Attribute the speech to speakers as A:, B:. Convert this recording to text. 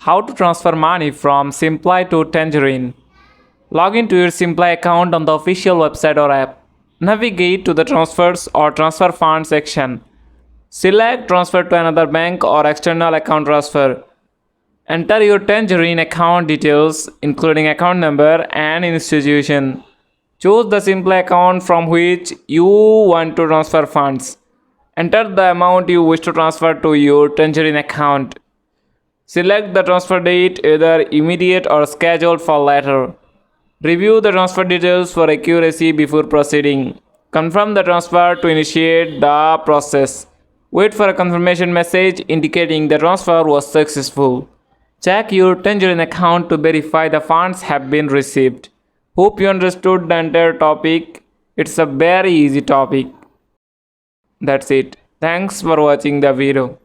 A: How to transfer money from Simplii to Tangerine. Log into your Simplii account on the official website or app. Navigate to the Transfers or Transfer Funds section. Select Transfer to another bank or external account transfer. Enter your Tangerine account details, including account number and institution. Choose the Simplii account from which you want to transfer funds. Enter the amount you wish to transfer to your Tangerine account. Select the transfer date, either immediate or scheduled for later. Review the transfer details for accuracy before proceeding. Confirm the transfer to initiate the process. Wait for a confirmation message indicating the transfer was successful. Check your Tangerine account to verify the funds have been received. Hope you understood the entire topic. It's a very easy topic. That's it. Thanks for watching the video.